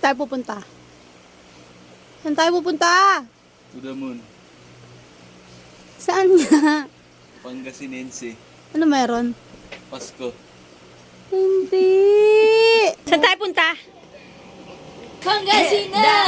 tayo pupunta? Saan tayo pupunta? To the moon. Saan nga? Pangasinense. Ano meron? Pasko. Hindi. Saan tayo punta? Pangasinan!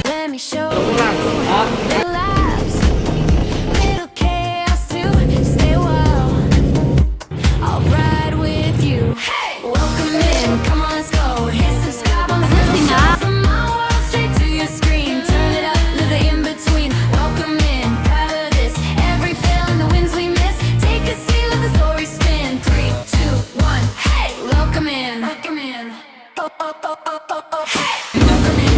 Let me show you little laughs, little chaos to stay well. I'll ride with you. Welcome in, come on, let's go. Hit subscribe on from my world straight to your screen. Turn it up, live the in between. Welcome in, proud of this. Every fail and the wins we miss. Take a seat, let the story spin. 3, 2, 1, hey! Welcome in, welcome in. Oh, oh, oh, oh, oh, oh, hey! Welcome in.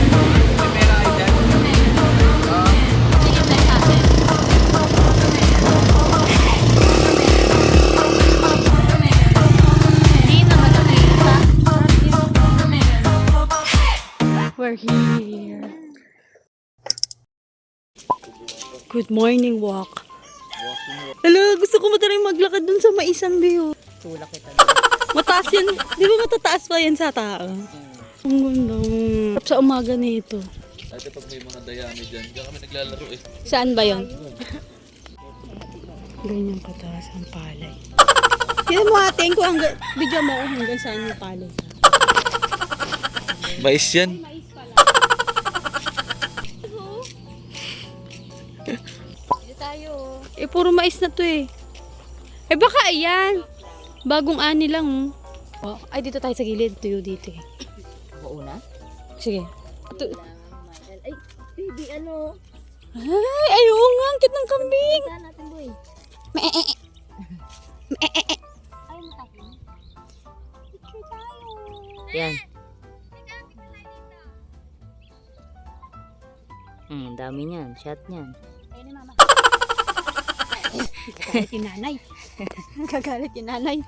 We're here. Good morning walk. Hello, gusto ko mataray maglakad dun sa maisang view. Tulak kita. Mataas yan. Di ba matataas pa yan sa tao? Ang ganda. Sa umaga nito. Dati pag may mga dayami dyan, diyan kami naglalaro eh. Saan ba yun? Ganyan kataas ang palay. Kaya mo ating ko hanggang, video mo kung hanggang saan yung palay. Mais yan. Eh, puro mais na to eh. Eh, baka ayan. Bagong ani lang. Oh. Ay, dito tayo sa gilid. Tuyo dito eh. Ako una? Sige. Ay, baby, ano? Ay, ayaw nga. Ang cute ng kambing. Saan natin, boy? Ayaw mo tayo? Picture tayo. Yan. Dami niyan. Shot niyan. Ayun ni mama. Kagalit yung nanay. Kagalit yung nanay.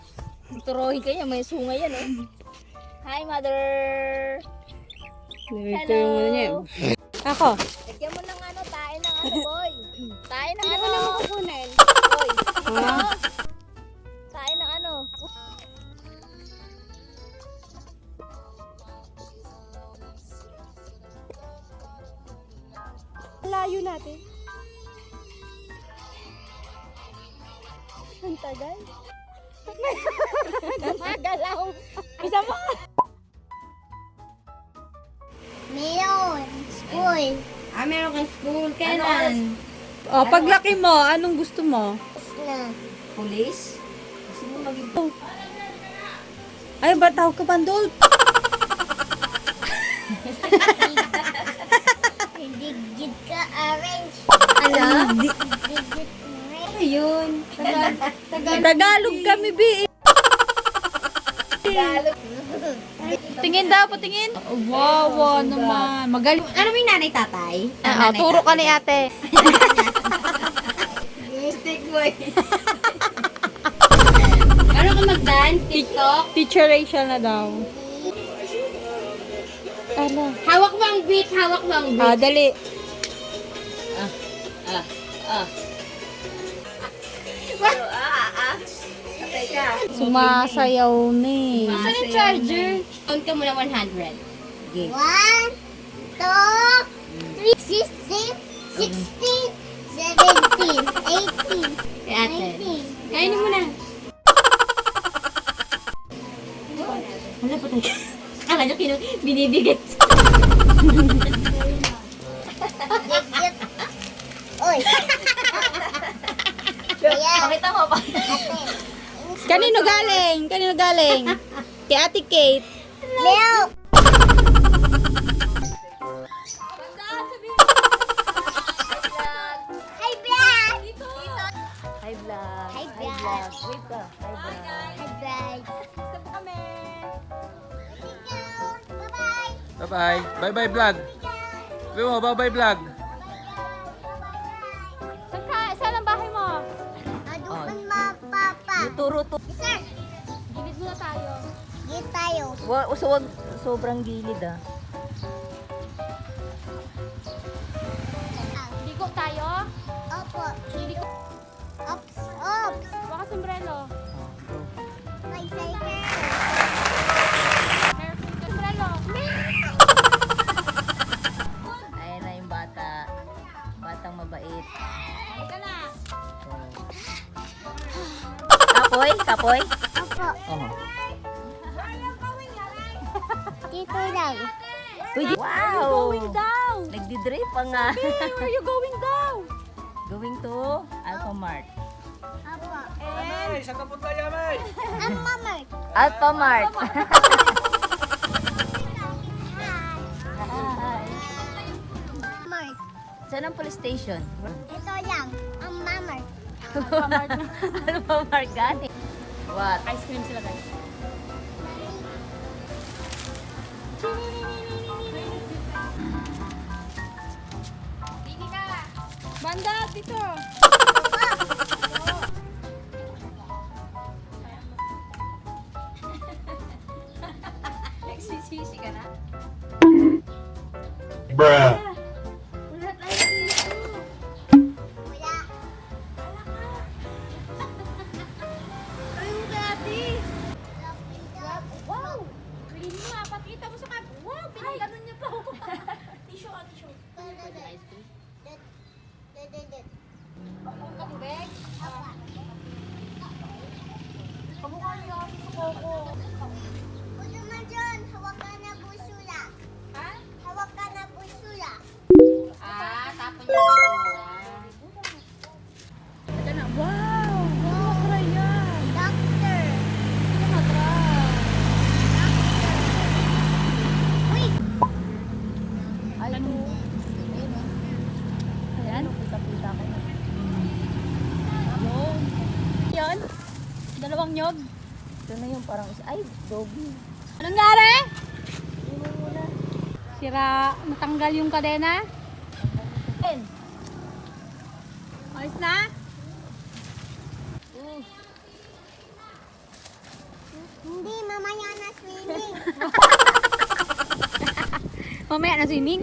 Turohin kayo. May sunga yan, eh. Hi, mother! Narinig ko yung ano niya. Ako. Lagyan mo ng ano, tayo ng ano, boy. Tayo ng Hindi ano. ko na makukunin. Boy. Ha? Tayo ng ano. Layo natin. Ang tagal. Gumagalaw. Isa mo. Meron. School. Meron kang school. Kailan? Oh, paglaki mo, anong gusto mo? Na. Police? Gusto mo maging... Ay, ba tawag ka bandol? Digit ka orange. Ano? Digit orange. Ayun. Tagalog kami, Bi. Tingin daw, patingin. Wow, naman. Magaling. Ano may nanay tatay? Turo ka ni ate. Stick boy. Ano ka mag-dance? TikTok? Teacher Rachel na daw. Ano? Hawak mo ang beat, hawak mo ang beat. Dali. Patay ka. Sumasayaw ni. Saan yung charger? Count ka muna 100. Okay. 1, 2, 3, 16, 17, 18, Kay ate. 19. Kainin mo na. Wala pa tayo. Akala nyo binibigat. Digit. Oy. Kaya, Pakita mo pa. ate. Kanino galing? Kanino galing? Kay Ate Kate. Milk. Hi, Brad. Hi vlog. Hi, vlog. Wait ka. Hi vlog. Hi, Brad. Bye-bye. Bye-bye. Bye-bye vlog. Sabi mo, bye-bye vlog. Saan ang bahay mo? Adukan mga papa. Turo to. Sir, Gilid muna tayo. git tayo. Wag sobrang gilid ah. Ligo tayo. Opo. Ligo. Ops, ops. Baka sombrero. Oh, go. Ayan na yung bata. Batang mabait. Kapoy? Kapoy? Opo. Oo. Dito lang. Wow! Nagdi-drip pa nga. Where are you going down? Going to Alphamart. Opo. Yamay, saan ka punta, Yamay? Ang mamart. Alphamart. Mart. Saan ang police station? Ito lang. Ang mamart. Alphamart gani. What? Ice cream sila guys. Banda, dito. Nagsisisi ka na? Bruh. Wala. Wow! Clean mo ah. Pakita mo sa kanya. Wow! Pinaganon niya pa ako. Tissue ah, tissue. Tubig? Kamukha niya ako sa Coco. Huwag naman dyan. Hawak ka na busula. Ha? Hawak ka na busula. Ah, tapon niya ba? Ito na. Wow! Wow! Yan! Doctor. Ito matras. Uy! Ay, Ano? Ayan. Pita-pita ko na. Yun. Yan. Dalawang nyog. Ito na yung parang isa. Ay, doggy. Anong nangyari? Sira, matanggal yung kadena. Ayos na? Hindi, mamaya na swimming. Mamaya na swimming.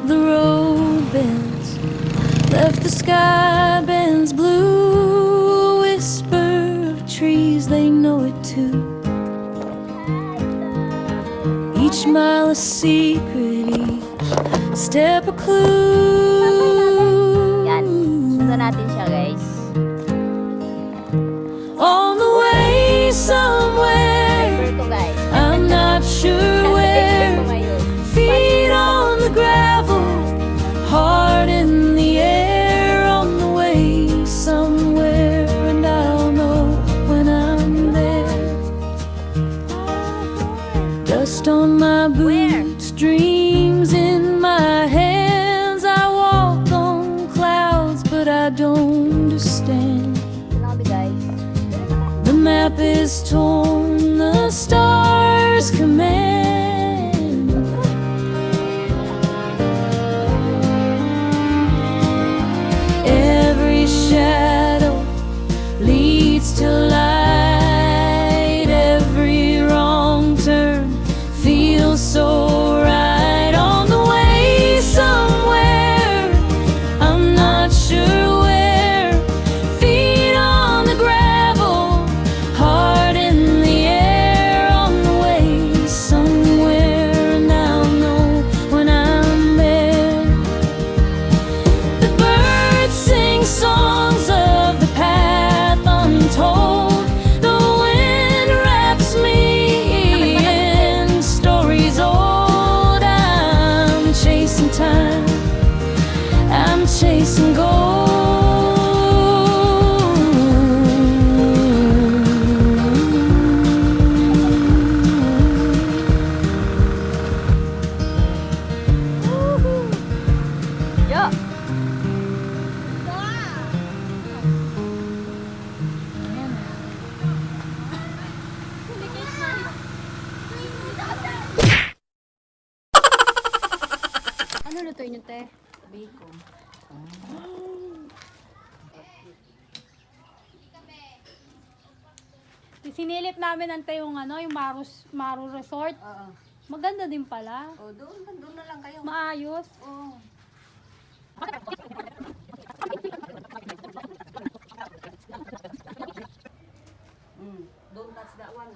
The road bends, left the sky bends blue. Whisper of trees, they know it too. Each mile a secret, each step a clue. Yan. Sundan natin siya, guys. On the way somewhere, Driver to, guys. I'm not sure where. Driver to ngayon. Feet on the gravel, heart in the air, on the way somewhere, and I'll know when I'm there. Dust on my boots, dreams in my hands. I walk on clouds, but I don't understand. Sinabi, guys. The map is torn, the stars command. Every shadow leads to light. Every wrong turn feels so right. On the way somewhere, I'm not sure where. Feet on the gravel, heart in the air. On the way somewhere, and I'll know when I'm there. The birds sing songs of the path untold. The wind wraps me in stories old. I'm chasing time, I'm chasing gold. Yo! Ano lutuin niyo, te? Bacon. Sinilip namin ante yung yung Maru Resort. Oo. Maganda din pala. O, doon na lang kayo. Maayos. Oo. Doon that's that one.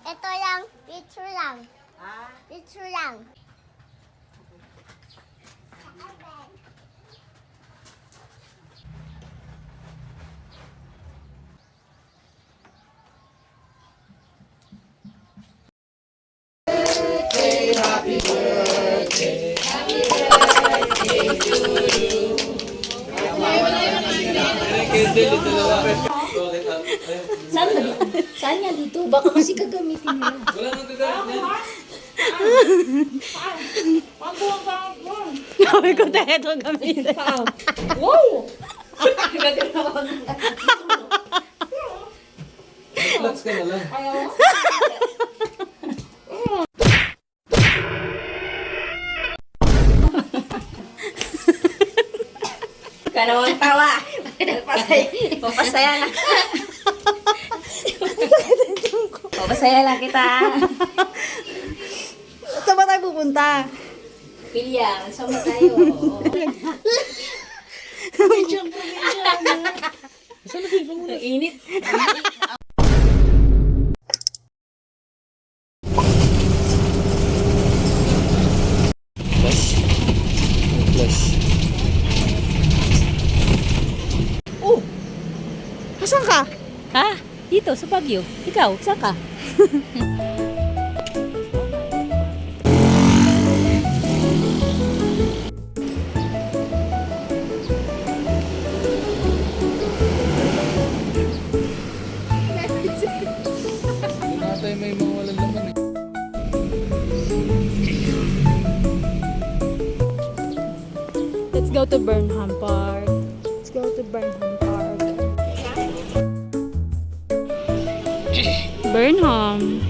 Ito lang, picture lang. Ah, Picture lang. saan yan dito? Baka kasi kagamitin nila. Wala nang gagamit niya. Sabi ko tayo ito gamitin. Wow! Flats ka na lang. Ka naman tawa. Papasaya lang. Papasaya lang kita. Saan ba tayo pupunta? Pilya, sama tayo. Ang init. Asan ka? Ha? Dito, sa Baguio. Ikaw, saan ka? Hindi na tayo may mga walang laman eh. Let's go to Burnham Park. Let's go to Burnham Park. Burnham.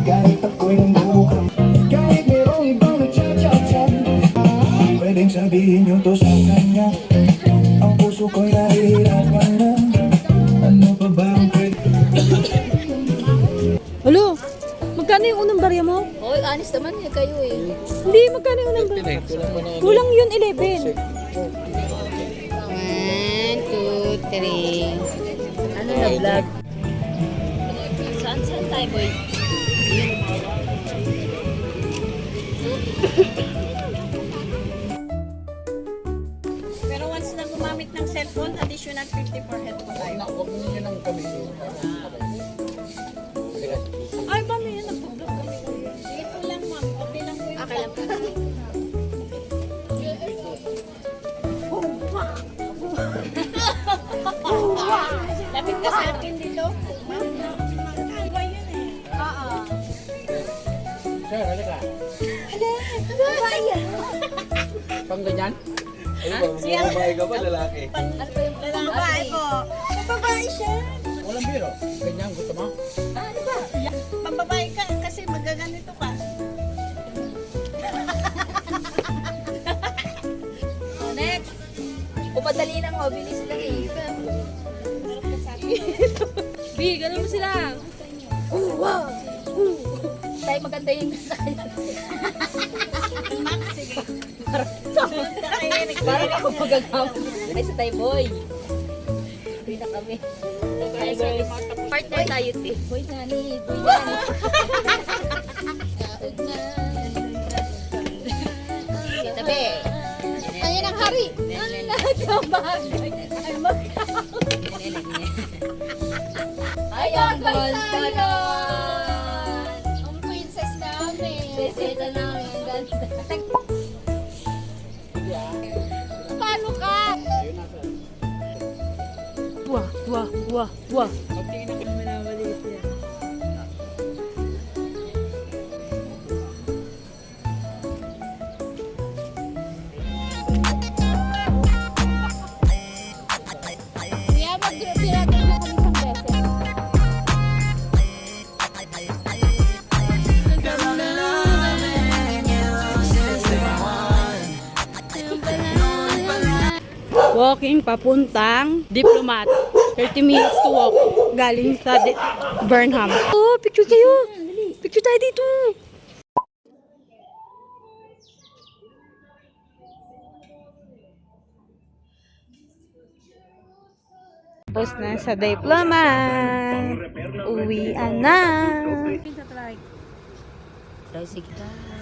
Kahit ako'y nangbubukrang, kahit merong ibang nagchat-chat-chat, pwedeng sabihin nyo to sa kanya. Ang puso ko'y nahihirapan na. Ano pa ba ang pwede? Hello? Magkano yung unang barya mo? Oy, honest naman niya kayo eh. Hindi, magkano yung unang barya? Kulang pa na ano. Kulang yun 11. 1, 2, 3. Ano na vlog? Saan tayo, boy? Pero once na gumamit ng cellphone, additional 50 for headphone tayo. Huwag mo nyo nang kami. Ay, paano yan? Nag-vlog kami. Sige po lang, ma'am. Okay lang po yun. Okay lang po. Lapit ka sa akin dito. Ma'am, iba yun eh. Sir, halika. Pang ganyan? Ay, babae ka ba, lalaki? Babae po. Babae siya. Walang biro. Ganyan, gusto mo? Pambabae ka kasi magaganito ka. Next. Pumadali lang ho, bilis lang eh. B, ganun mo sila. Tayo maganda yung sa kanya. Parang ako magagawa. Ay, sa tayo boy. Uwi na kami. Partner tayo, te. Boy nani, boy nani. Tabi. Ayan ang hari. Ang nagabagay. Ay, Ay, ang ganda na. Ang princess namin. Seseta namin, ang ganda. Paano ka? Wah, wah, wah, wah. Kuya, mag-pirata na kami isang beses. walking papuntang Diplomat. 30 minutes to walk. Galing sa Burnham. Oh, picture kayo. Picture tayo dito. Tapos na sa Diplomat. Uwian na. Tricycle.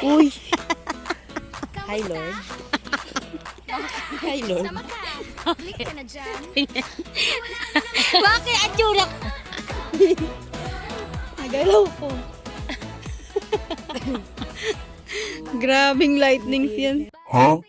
Uy. Hi, Lord. Hi, Lord. Bakit ang tsura ko? Nagalaw ko. Grabing lightnings yan. Huh?